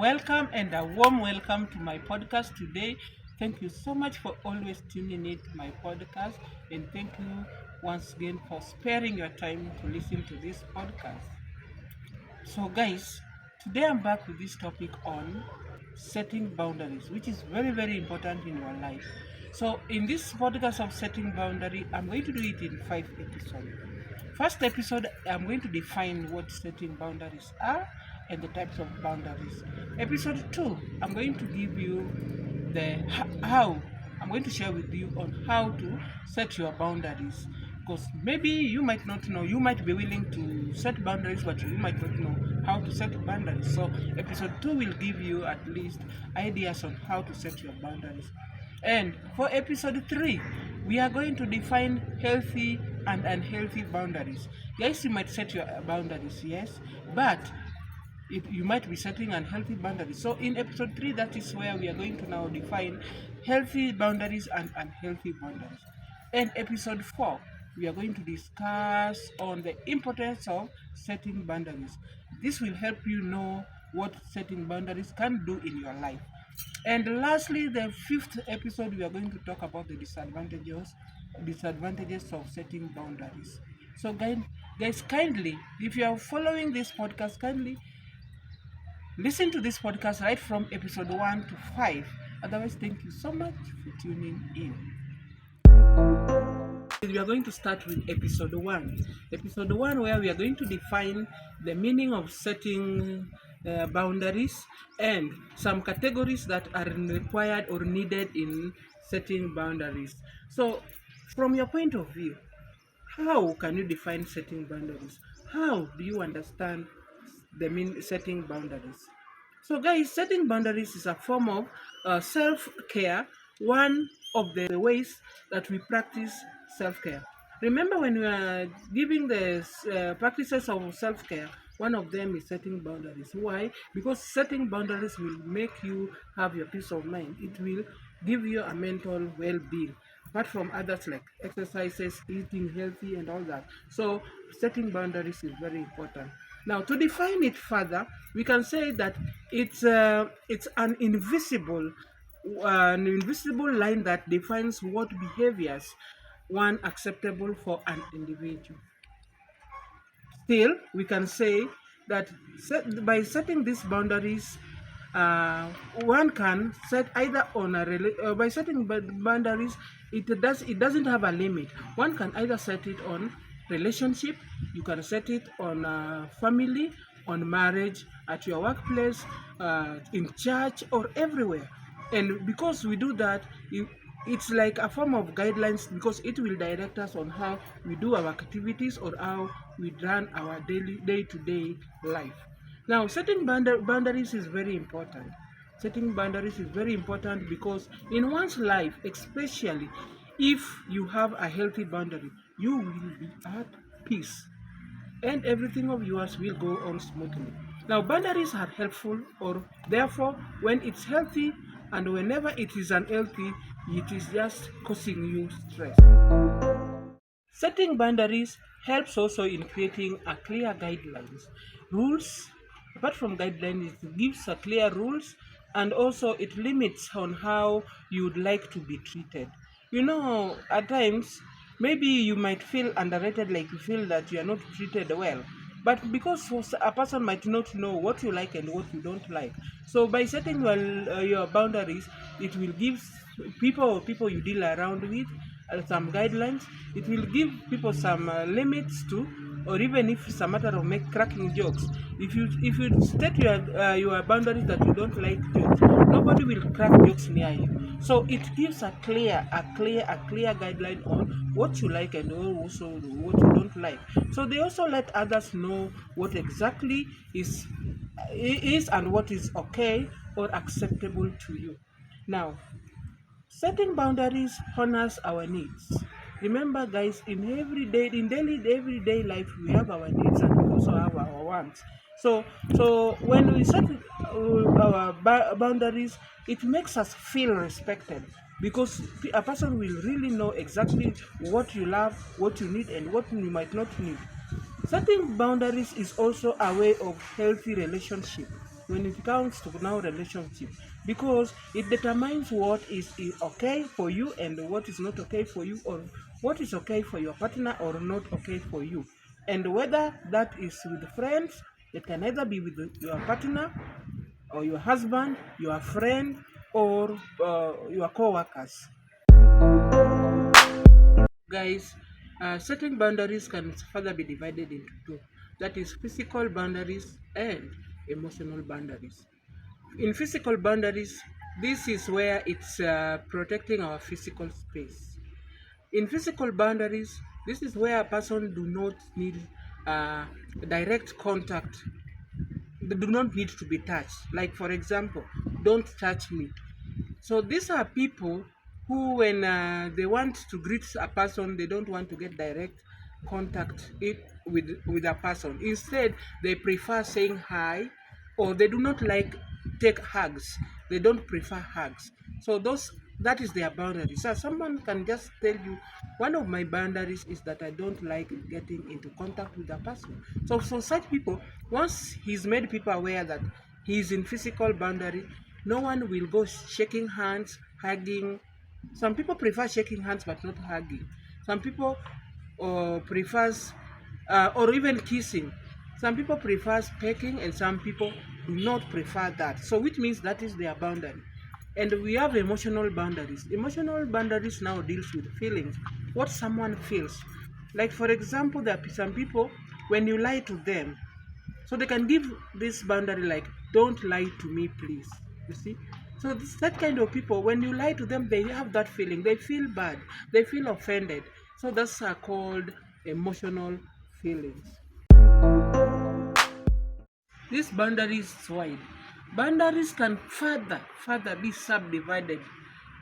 Welcome and a warm welcome to my podcast today. Thank you so much for always tuning in to my podcast, and thank you once again for sparing your time to listen to this podcast. So, guys, today I'm back with this topic on setting boundaries, which is very important in your life. So, in this podcast of setting boundary, I'm going to do it in 5 episodes. First episode, I'm going to define what setting boundaries are and the types of boundaries. Episode 2, I'm going to give you the how. I'm going to share with you on how to set your boundaries, because maybe you might not know, you might be willing to set boundaries, but you might not know how to set boundaries. So episode 2 will give you at least ideas on how to set your boundaries. And for episode 3, we are going to define healthy and unhealthy boundaries. Yes, you might set your boundaries, yes, but you might be setting unhealthy boundaries. So in episode 3, that is where we are going to now define healthy boundaries and unhealthy boundaries. And episode 4, we are going to discuss on the importance of setting boundaries. This will help you know what setting boundaries can do in your life. And lastly, the 5th episode, we are going to talk about the disadvantages of setting boundaries. So guys, kindly, if you are following this podcast, kindly listen to this podcast right from episode 1 to 5. Otherwise, thank you so much for tuning in. We are going to start with episode 1. Episode 1, where we are going to define the meaning of setting boundaries and some categories that are required or needed in setting boundaries. So, from your point of view, how can you define setting boundaries? How do you understand the setting boundaries? So, guys, setting boundaries is a form of self-care, one of the ways that we practice self-care. Remember, when we are giving the practices of self-care, one of them is setting boundaries. Why? Because setting boundaries will make you have your peace of mind. It will give you a mental well-being, apart from others like exercises, eating healthy, and all that. So setting boundaries is very important. Now, to define it further, we can say that it's an invisible line that defines what behaviors one acceptable for an individual. Still, we can say that by setting these boundaries, uh, one can set either on by setting boundaries, it doesn't have a limit. One can either set it on relationship, you can set it on family, on marriage, at your workplace, in church, or everywhere. And because we do that, it's like a form of guidelines, because it will direct us on how we do our activities or how we run our day-to-day life. Now, setting boundaries is very important. Setting boundaries is very important because in one's life, especially if you have a healthy boundary, you will be at peace and everything of yours will go on smoothly. Now, boundaries are helpful, or therefore, when it's healthy and whenever it is unhealthy, it is just causing you stress. Setting boundaries helps also in creating a clear guidelines. Rules, apart from guidelines, it gives a clear rules, and also it limits on how you would like to be treated. You know, at times, maybe you might feel underrated, like you feel that you are not treated well. But because a person might not know what you like and what you don't like, so by setting your boundaries, it will give people you deal around with some guidelines. It will give people some limits to, or even if it's a matter of cracking jokes. If you state your boundaries that you don't like jokes, nobody will crack jokes near you. So it gives a clear guideline on what you like and also what you don't like. So they also let others know what exactly is and what is okay or acceptable to you. Now, setting boundaries honors our needs. Remember, guys, in daily everyday life, we have our needs and we also have our wants. So when we set our boundaries, it makes us feel respected, because a person will really know exactly what you love, what you need, and what you might not need. Setting boundaries is also a way of healthy relationship. when it comes to now relationship, because it determines what is okay for you and what is not okay for you, or what is okay for your partner or not okay for you. And whether that is with friends, it can either be with your partner or your husband, your friend, or your co-workers. Guys, setting boundaries can further be divided into two. That is physical boundaries and emotional boundaries. In physical boundaries, this is where it's protecting our physical space. In physical boundaries, this is where a person do not need uh, direct contact. They do not need to be touched. Like for example, don't touch me. So these are people who, when they want to greet a person, they don't want to get direct contact with a person. Instead, they prefer saying hi, or they do not like take hugs. They don't prefer hugs. So that is their boundary. So someone can just tell you, one of my boundaries is that I don't like getting into contact with a person. So for such people, once he's made people aware that he is in physical boundary, no one will go shaking hands, hugging. Some people prefer shaking hands but not hugging. Some people prefers or even kissing. Some people prefer pecking, and some people do not prefer that. So which means that is their boundary. And we have emotional boundaries. Emotional boundaries now deals with feelings, what someone feels. Like for example, there are some people, when you lie to them, so they can give this boundary like, don't lie to me, please. You see? So that kind of people, when you lie to them, they have that feeling. They feel bad. They feel offended. So that's called emotional feelings. These boundaries is wide. Boundaries can further be subdivided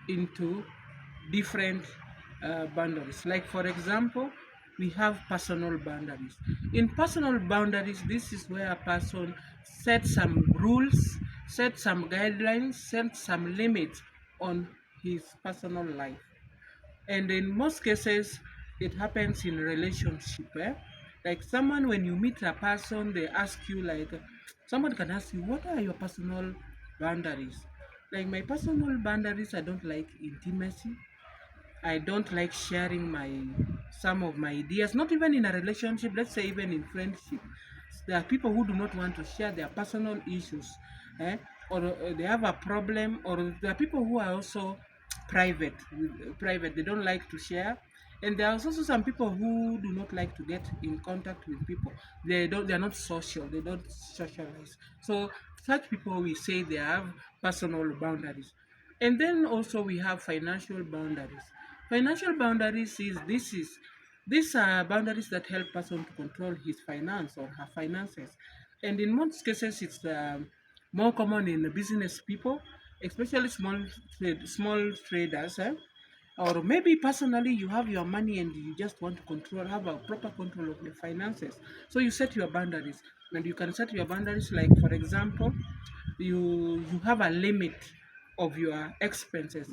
into different boundaries. Like for example, we have personal boundaries. In personal boundaries, this is where a person sets some rules, sets some guidelines, sets some limits on his personal life. And in most cases, it happens in relationship. Like someone, when you meet a person, they ask you like, someone can ask you, what are your personal boundaries? Like my personal boundaries, I don't like intimacy. I don't like sharing my some of my ideas, not even in a relationship, let's say even in friendship. There are people who do not want to share their personal issues, eh? Or they have a problem, or there are people who are also private. They don't like to share. And there are also some people who do not like to get in contact with people. They are not social, they don't socialize. So such people, we say they have personal boundaries. And then also we have financial boundaries. Financial boundaries is this is these are boundaries that help person to control his finance or her finances. And in most cases, it's more common in business people, especially small traders. Or maybe personally you have your money and you just want to have a proper control of your finances. So you set your boundaries, and you can set your boundaries like, for example, you have a limit of your expenses,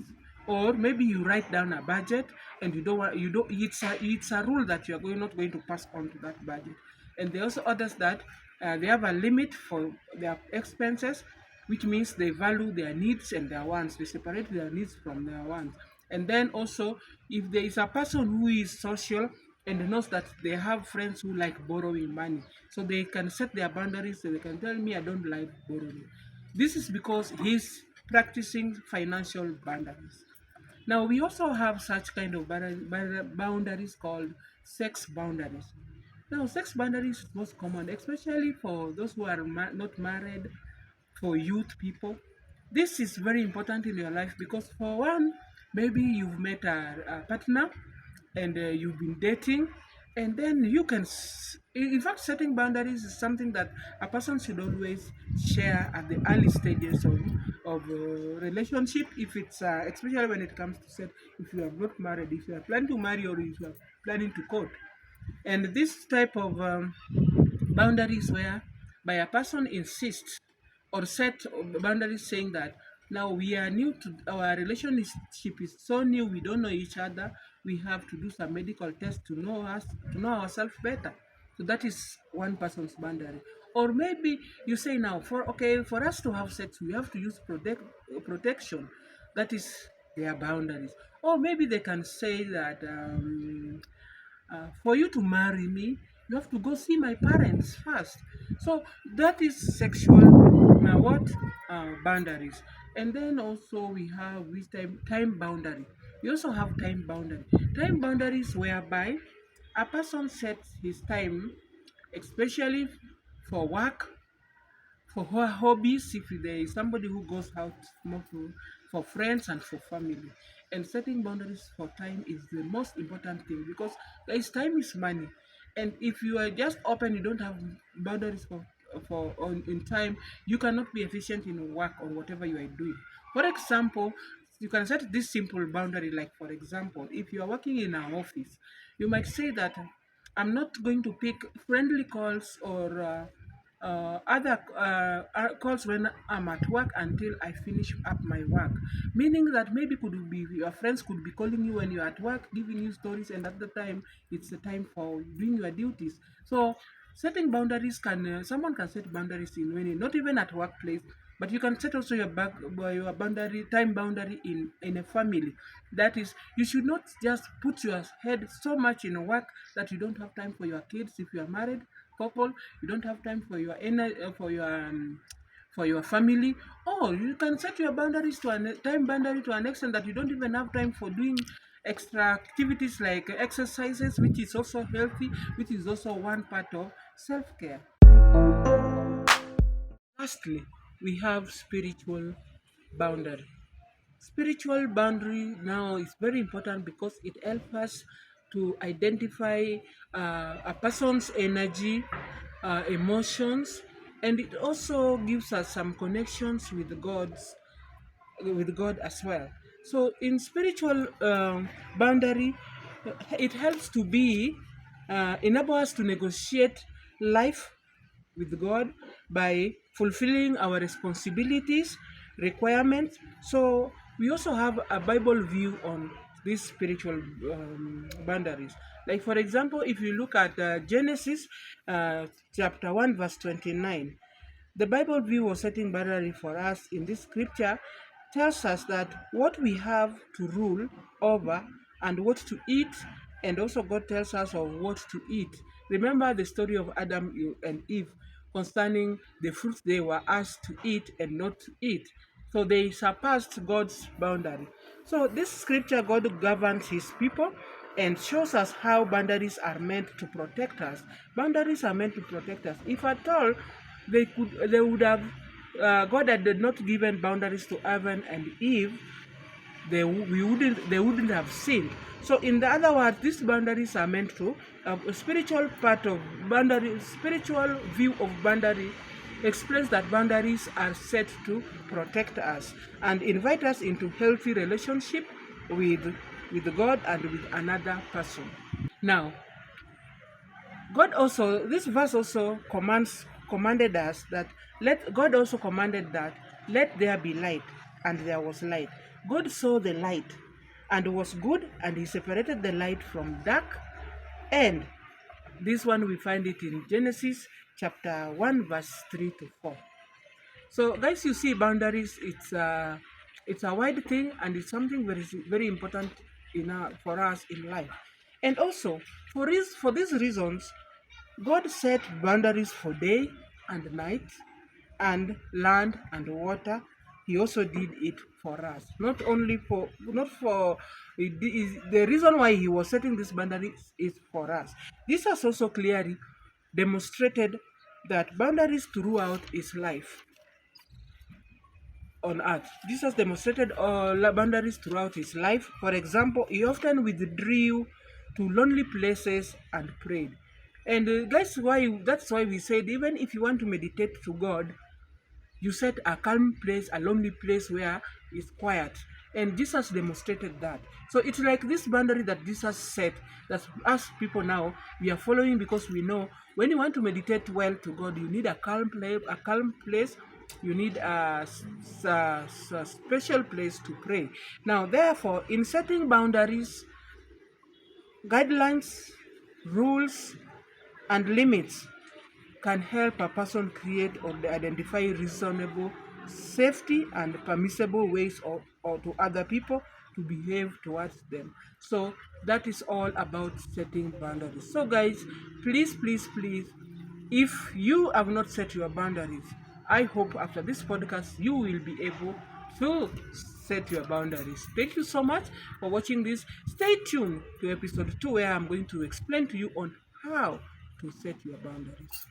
or maybe you write down a budget, and you don't it's a rule that you are not going to pass on to that budget. And there are also others that they have a limit for their expenses, which means they value their needs and their wants. They separate their needs from their wants. And then also, if there is a person who is social and knows that they have friends who like borrowing money, so they can set their boundaries. So they can tell me, I don't like borrowing. This is because he's practicing financial boundaries. Now, we also have such kind of boundaries called sex boundaries. Now, sex boundaries is most common, especially for those who are not married, for youth people. This is very important in your life because, for one, maybe you've met a partner and you've been dating, and then you can in fact, setting boundaries is something that a person should always share at the early stages of relationship. If it's especially when it comes to set, if you are not married, if you are planning to marry, or if you are planning to court. And this type of boundaries where by a person insists or set boundaries, saying that now we are new to our relationship, is so new, we don't know each other, we have to do some medical tests to know ourselves better. So that is one person's boundary. Or maybe you say now, for us to have sex, we have to use protection. That is their boundaries. Or maybe they can say that for you to marry me, you have to go see my parents first. So that is sexual what boundaries. And then also we have with time boundary. We also have time boundary. Time boundaries whereby a person sets his time, especially for work, for her hobbies, if there is somebody who goes out more for friends and for family. And setting boundaries for time is the most important thing, because guys, time is money. And if you are just open, you don't have boundaries in time, you cannot be efficient in work or whatever you are doing. For example, you can set this simple boundary, like for example, if you are working in an office, you might say that I'm not going to pick friendly calls or other calls when I'm at work until I finish up my work. Meaning that maybe could be your friends could be calling you when you're at work, giving you stories, and at the time it's the time for doing your duties. So setting boundaries can someone can set boundaries in when not even at workplace, but you can set also your boundary time boundary in a family. That is, you should not just put your head so much in work that you don't have time for your kids. If you are married couple, you don't have time for for your family. Or you can set your boundaries to a time boundary to an extent that you don't even have time for doing extra activities like exercises, which is also healthy, which is also one part of self-care. Lastly, we have spiritual boundary. Spiritual boundary now is very important because it helps us to identify a person's energy, emotions, and it also gives us some connections with God as well. So in spiritual boundary, it helps to be enable us to negotiate life with God by fulfilling our responsibilities, requirements. So we also have a Bible view on these spiritual boundaries. Like for example, if you look at Genesis chapter 1 verse 29, the Bible view of setting boundary for us in this scripture tells us that what we have to rule over and what to eat, and also God tells us of what to eat. Remember the story of Adam and Eve concerning the fruit they were asked to eat and not to eat. So they surpassed God's boundary. So this scripture, God governs his people and shows us how boundaries are meant to protect us. Boundaries are meant to protect us. If at all they would have God had not given boundaries to Adam and Eve, they wouldn't have sinned. So in the other words, these boundaries are meant to a spiritual part of boundary, spiritual view of boundary explains that boundaries are set to protect us and invite us into healthy relationship with God and with another person. Now, this verse also commanded us that God also commanded that let there be light, and there was light. God saw the light and was good, and he separated the light from dark. And this one we find it in Genesis chapter 1 verse 3 to 4. So guys, you see boundaries, it's a wide thing, and it's something very important for us in life. And also for these reasons, God set boundaries for day and night, and land and water. He also did it for us. Not for the reason why he was setting these boundaries is for us. This has also clearly demonstrated that boundaries throughout his life on earth. Jesus demonstrated boundaries throughout his life. For example, he often withdrew to lonely places and prayed. And that's why we said, even if you want to meditate to God, you set a calm place, a lonely place where it's quiet. And Jesus demonstrated that. So it's like this boundary that Jesus set, that us people now we are following, because we know when you want to meditate well to God, you need a calm place. You need a special place to pray. Now, therefore, in setting boundaries, guidelines, rules, and limits can help a person create or identify reasonable safety and permissible ways or to other people to behave towards them. So that is all about setting boundaries. So guys, please, if you have not set your boundaries, I hope after this podcast you will be able to set your boundaries. Thank you so much for watching this. Stay tuned to episode 2 where I'm going to explain to you on how to set your boundaries.